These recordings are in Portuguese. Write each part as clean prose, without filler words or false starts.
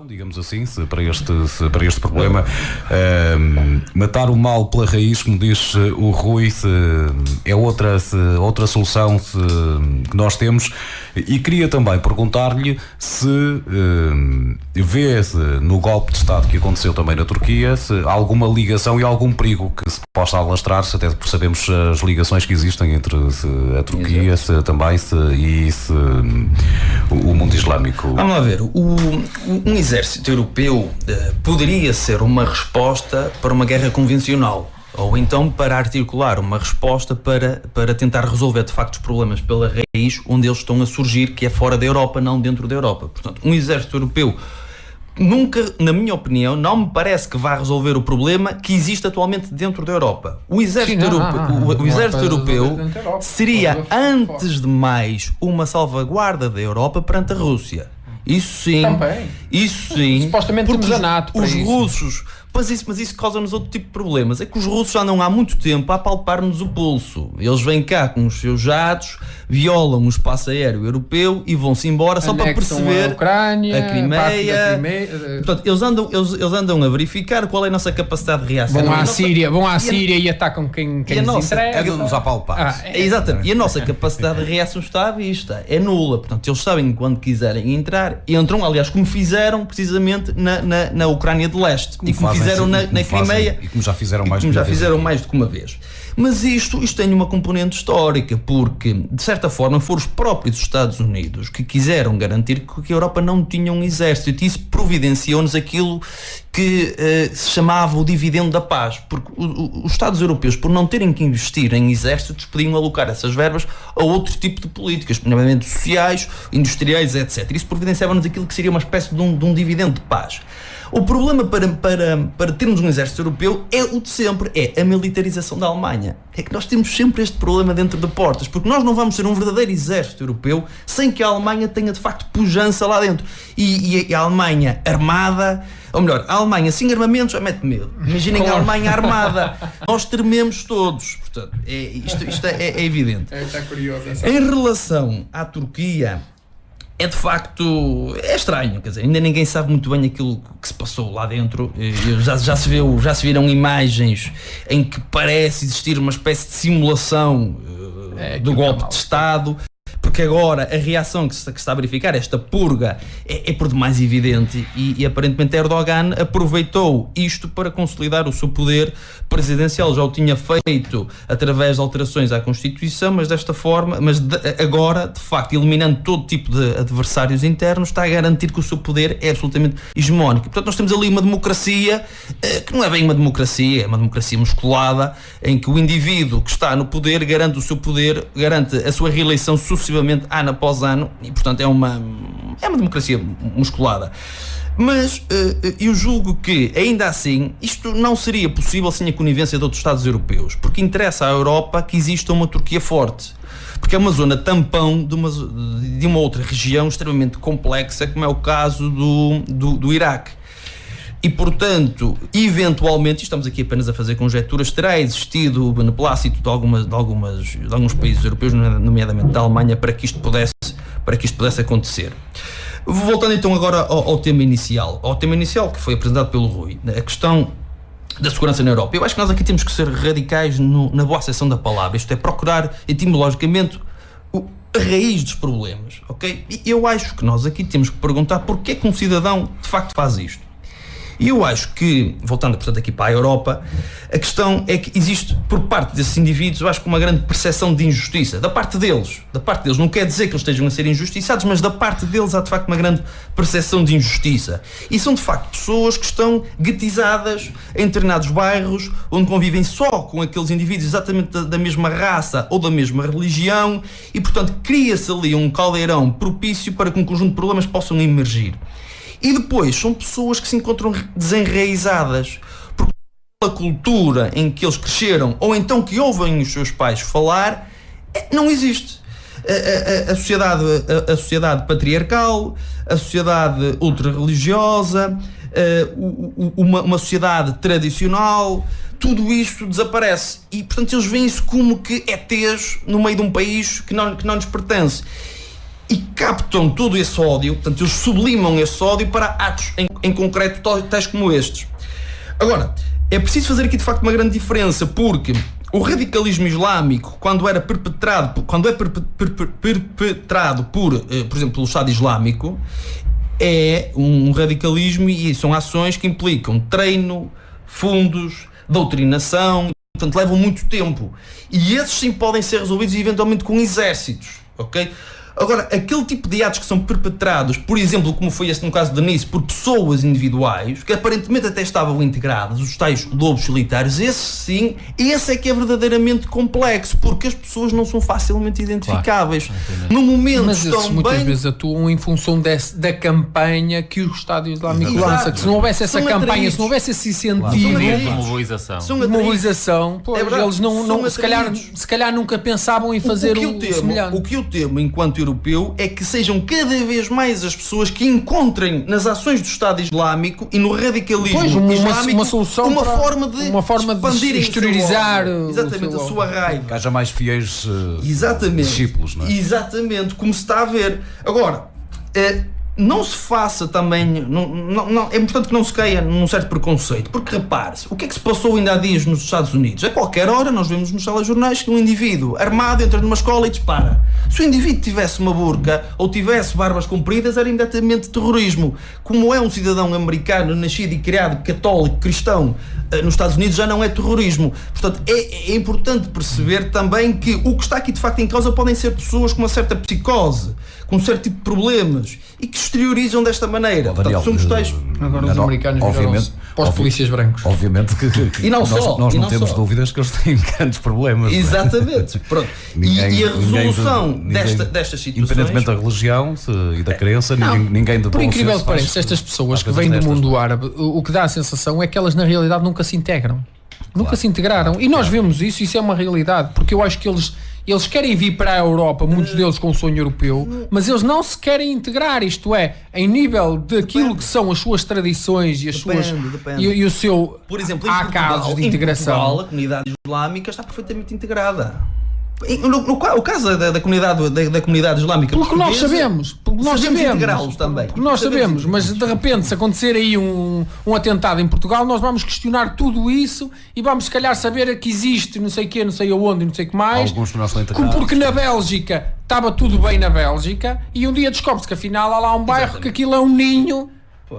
digamos assim, se para este problema, matar o mal pela raiz, como diz o Rui, é outra solução que nós temos. E queria também perguntar-lhe se vê no golpe de Estado que aconteceu também na Turquia, se há alguma ligação e algum perigo que se possa alastrar-se, até porque sabemos as ligações que existem entre a Turquia e o mundo islâmico. Vamos lá ver, um exército europeu poderia ser uma resposta para uma guerra convencional, ou então para articular uma resposta para tentar resolver de facto os problemas pela raiz onde eles estão a surgir, que é fora da Europa, não dentro da Europa. Portanto, um exército europeu nunca, na minha opinião, não me parece que vá resolver o problema que existe atualmente dentro da Europa. O exército europeu seria, antes de mais, uma salvaguarda da Europa perante a Rússia. Isso sim. Também. Isso sim. Supostamente temos a NATO para os isso. russos... Mas isso causa-nos outro tipo de problemas. É que os russos andam há muito tempo a apalpar-nos o pulso. Eles vêm cá com os seus jatos, violam o espaço aéreo europeu e vão-se embora só para perceber a Ucrânia, a Crimeia. Portanto, eles andam a verificar qual é a nossa capacidade de reação. Vão à Síria e atacam quem lhes interessa. Nos apalpar. Exatamente. E a nossa capacidade de reação está à vista. É nula. Portanto, eles sabem quando quiserem entrar, entram, aliás, como fizeram precisamente na Ucrânia de Leste. E como fizeram na Crimeia. E como já fizeram mais do que uma vez. Mas isto tem uma componente histórica, porque, de certa forma, foram os próprios Estados Unidos que quiseram garantir que a Europa não tinha um exército, e isso providenciou-nos aquilo que se chamava o dividendo da paz, porque os Estados europeus, por não terem que investir em exércitos, podiam alocar essas verbas a outro tipo de políticas, nomeadamente sociais, industriais, etc. Isso providenciava-nos aquilo que seria uma espécie de um dividendo de paz. O problema para termos um exército europeu é o de sempre, é a militarização da Alemanha. É que nós temos sempre este problema dentro de portas, porque nós não vamos ter um verdadeiro exército europeu sem que a Alemanha tenha de facto pujança lá dentro. E a Alemanha armada, ou melhor, a Alemanha sem armamentos já mete medo. Imaginem a Alemanha armada, nós trememos todos. Portanto, isto é evidente. Está curioso. Em relação à Turquia, é de facto, é estranho, quer dizer, ainda ninguém sabe muito bem aquilo que se passou lá dentro. Já se viram imagens em que parece existir uma espécie de simulação do golpe de Estado, porque agora a reação que se está a verificar, esta purga, é por demais evidente, e aparentemente Erdogan aproveitou isto para consolidar o seu poder presidencial. Já o tinha feito através de alterações à Constituição, mas desta forma, agora, de facto, eliminando todo tipo de adversários internos, está a garantir que o seu poder é absolutamente hegemónico. Portanto, nós temos ali uma democracia que não é bem uma democracia, é uma democracia musculada, em que o indivíduo que está no poder garante o seu poder, garante a sua reeleição sucessivamente ano após ano, e portanto é uma democracia musculada. Mas eu julgo que, ainda assim, isto não seria possível sem a conivência de outros Estados europeus, porque interessa à Europa que exista uma Turquia forte, porque é uma zona tampão de uma outra região extremamente complexa, como é o caso do Iraque. E, portanto, eventualmente, estamos aqui apenas a fazer conjecturas, terá existido o beneplácito de alguns países europeus, nomeadamente da Alemanha, para que isto pudesse acontecer. Voltando então agora ao tema inicial que foi apresentado pelo Rui, a questão da segurança na Europa. Eu acho que nós aqui temos que ser radicais na boa acessão da palavra, isto é, procurar etimologicamente a raiz dos problemas, ok? E eu acho que nós aqui temos que perguntar porque é que um cidadão de facto faz isto. E eu acho que, voltando portanto aqui para a Europa, a questão é que existe por parte desses indivíduos, eu acho que uma grande percepção de injustiça, da parte deles, não quer dizer que eles estejam a ser injustiçados, mas da parte deles há de facto uma grande percepção de injustiça. E são de facto pessoas que estão guetizadas em determinados bairros, onde convivem só com aqueles indivíduos exatamente da mesma raça ou da mesma religião, e portanto cria-se ali um caldeirão propício para que um conjunto de problemas possam emergir. E depois são pessoas que se encontram desenraizadas, porque a cultura em que eles cresceram, ou então que ouvem os seus pais falar, não existe. A sociedade patriarcal, a sociedade ultra-religiosa, uma sociedade tradicional, tudo isto desaparece. E, portanto, eles veem isso como que ETs no meio de um país que não lhes pertence. E captam todo esse ódio, portanto, eles sublimam esse ódio para atos em concreto tais como estes. Agora, é preciso fazer aqui de facto uma grande diferença, porque o radicalismo islâmico, quando é perpetrado por exemplo, pelo Estado Islâmico, é um radicalismo e são ações que implicam treino, fundos, doutrinação, portanto levam muito tempo. E esses sim podem ser resolvidos eventualmente com exércitos, ok? Agora, aquele tipo de atos que são perpetrados, por exemplo, como foi este no caso de Nice, por pessoas individuais, que aparentemente até estavam integradas, os tais lobos solitários, esse é que é verdadeiramente complexo, porque as pessoas não são facilmente identificáveis. Claro. No momento mas esses muitas vezes atuam em função da campanha que o Estado Islâmico lança. Que se não houvesse essa campanha, se não houvesse esse incentivo de mobilização, pois, eles se calhar nunca pensavam em fazer o semelhante. O que eu temo enquanto europeu é que sejam cada vez mais as pessoas que encontrem nas ações do Estado Islâmico e no radicalismo islâmico uma solução, uma forma de exteriorizar exatamente a sua raiva. Que haja mais fiéis discípulos, não é? Exatamente, como se está a ver. Agora, não se faça também, é importante que não se caia num certo preconceito, porque repare-se, o que é que se passou ainda há dias nos Estados Unidos? A qualquer hora nós vemos nos telejornais que um indivíduo armado entra numa escola e dispara. Se o indivíduo tivesse uma burca ou tivesse barbas compridas, era imediatamente terrorismo. Como é um cidadão americano nascido e criado católico, cristão, nos Estados Unidos já não é terrorismo. Portanto, é importante perceber também que o que está aqui de facto em causa podem ser pessoas com uma certa psicose, com um certo tipo de problemas e que exteriorizam desta maneira. Daniel, portanto, somos tais... Agora os americanos viram-se para os polícias brancos. Obviamente que e não nós não temos dúvidas que eles têm grandes problemas. Exatamente. Pronto. E a resolução destas situações... Independentemente da religião e da crença, ninguém de bom senso... Por incrível que pareça, estas pessoas que vêm do mundo árabe, o que dá a sensação é que elas na realidade nunca se integram. Nunca se integraram. E nós vemos isso é uma realidade, porque eu acho que eles querem vir para a Europa, muitos deles com o sonho europeu, mas eles não se querem integrar, isto é, em nível daquilo que são as suas tradições e as suas e o seu... Por exemplo, há casos de integração. Portugal, a comunidade islâmica está perfeitamente integrada. O caso da comunidade islâmica, porque nós sabemos, integrá-los também. Porque nós sabemos, mas de repente se acontecer aí um atentado em Portugal, nós vamos questionar tudo isso e vamos se calhar saber que existe não sei o quê, não sei aonde, não sei o que mais. Alguns que nós não integramos. Porque na Bélgica estava tudo bem na Bélgica e um dia descobre-se que afinal há lá um bairro que aquilo é um ninho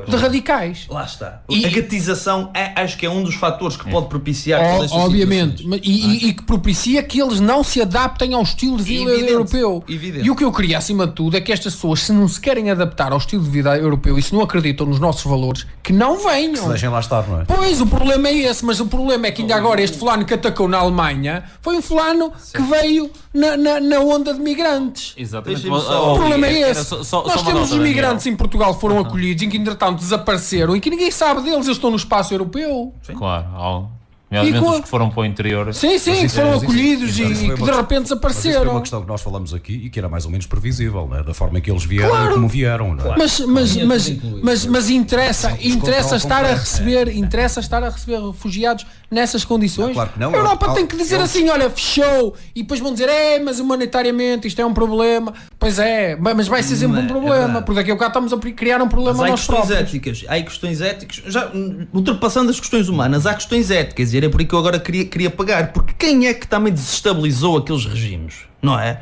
de radicais. Lá está. A gatização acho que é um dos fatores que pode propiciar todas estas obviamente, e que propicia que eles não se adaptem ao estilo de vida europeu. Evidente. E o que eu queria, acima de tudo, é que estas pessoas, se não se querem adaptar ao estilo de vida europeu e se não acreditam nos nossos valores, que não venham. Que se deixem lá estar, não é? Pois, o problema é esse, mas o problema é que ainda agora este fulano que atacou na Alemanha foi um fulano que veio na onda de migrantes. Exatamente. O problema é esse. Nós temos os migrantes em Portugal que foram acolhidos, em que entretanto desapareceram e que ninguém sabe deles, eles estão no espaço europeu. Sim. Claro, os que foram para o interior. Sim, que foram acolhidos e que de repente desapareceram. Mas foi uma questão que nós falamos aqui e que era mais ou menos previsível, não é? Da forma que eles vieram e como vieram. Não é? Mas interessa estar a receber refugiados nessas condições. Claro que não. A Europa tem que dizer assim, olha, fechou, e depois vão dizer, mas humanitariamente isto é um problema. Pois é, mas vai ser sempre um problema, porque daqui a bocado estamos a criar um problema nós próprios. Há questões éticas, já ultrapassando as questões humanas, há questões éticas, e era por isso que eu agora queria pegar, porque quem é que também desestabilizou aqueles regimes, não é?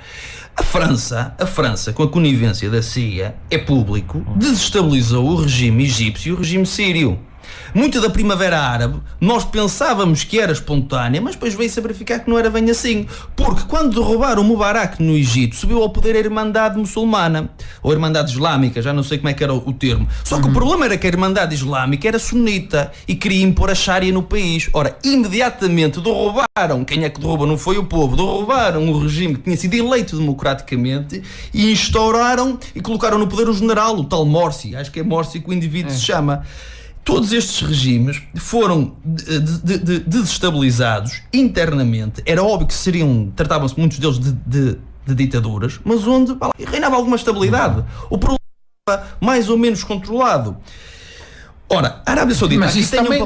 A França, com a conivência da CIA, é público, desestabilizou o regime egípcio e o regime sírio. Muito da Primavera Árabe, nós pensávamos que era espontânea, mas depois veio-se a verificar que não era bem assim. Porque quando derrubaram o Mubarak no Egito, subiu ao poder a Irmandade Muçulmana, ou Irmandade Islâmica, já não sei como é que era o termo. Só que o problema era que a Irmandade Islâmica era sunita e queria impor a Sharia no país. Ora, imediatamente derrubaram, quem é que derruba? Não foi o povo, derrubaram o regime que tinha sido eleito democraticamente e instauraram e colocaram no poder o general, o tal Morsi, acho que é Morsi que o indivíduo se chama. Todos estes regimes foram desestabilizados internamente. Era óbvio que tratavam-se muitos deles de ditaduras, mas onde reinava alguma estabilidade. O problema estava mais ou menos controlado. Ora, a Arábia Saudita mas isso também,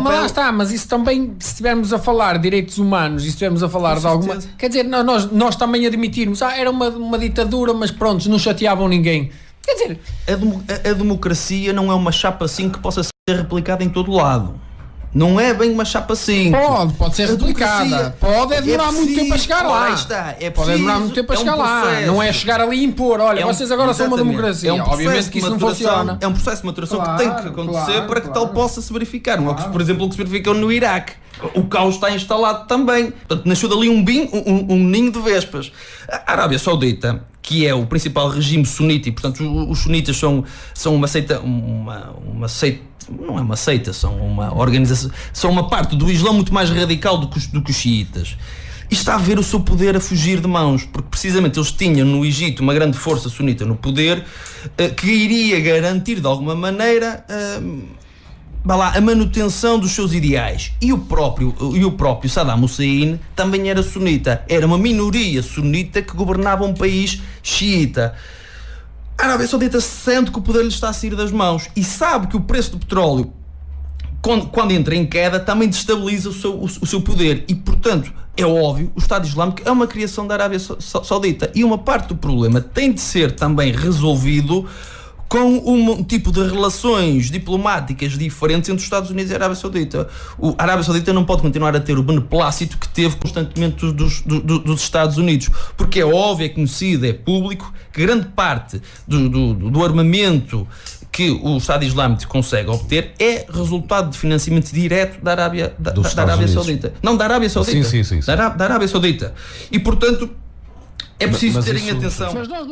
mas isso também, se estivermos a falar de direitos humanos e se estivermos a falar de alguma... Quer dizer, nós também admitirmos, era uma ditadura, mas pronto, não chateavam ninguém. Quer dizer... A democracia não é uma chapa assim que possa ser ser replicada em todo lado. Não é bem uma chapa 5. Pode ser replicada. Pode demorar muito tempo a chegar lá. Está. Pode demorar muito tempo a chegar lá. Não é chegar ali e impor. Olha, vocês agora são uma democracia. Obviamente que isso não funciona. É um processo de maturação que tem que acontecer para que tal possa se verificar. Não é, por exemplo, o que se verificou no Iraque. O caos está instalado também. Portanto, nasceu dali um ninho de vespas. A Arábia Saudita, que é o principal regime sunita, e portanto os sunitas são uma seita, não é uma seita, são uma organização, são uma parte do Islão muito mais radical do que os xiitas. E está a ver o seu poder a fugir de mãos, porque precisamente eles tinham no Egito uma grande força sunita no poder, que iria garantir de alguma maneira a manutenção dos seus ideais. E o próprio Saddam Hussein também era sunita. Era uma minoria sunita que governava um país xiita. A Arábia Saudita sente que o poder lhe está a sair das mãos e sabe que o preço do petróleo, quando entra em queda, também destabiliza o seu poder. E, portanto, é óbvio, o Estado Islâmico é uma criação da Arábia Saudita. E uma parte do problema tem de ser também resolvido com um tipo de relações diplomáticas diferentes entre os Estados Unidos e a Arábia Saudita. A Arábia Saudita não pode continuar a ter o beneplácito que teve constantemente dos Estados Unidos, porque é óbvio, é conhecido, é público, que grande parte do armamento que o Estado Islâmico consegue obter é resultado de financiamento direto da Arábia Saudita. Não, da Arábia Saudita. Sim. Da Arábia Saudita. E, portanto, é preciso terem atenção. Mas nós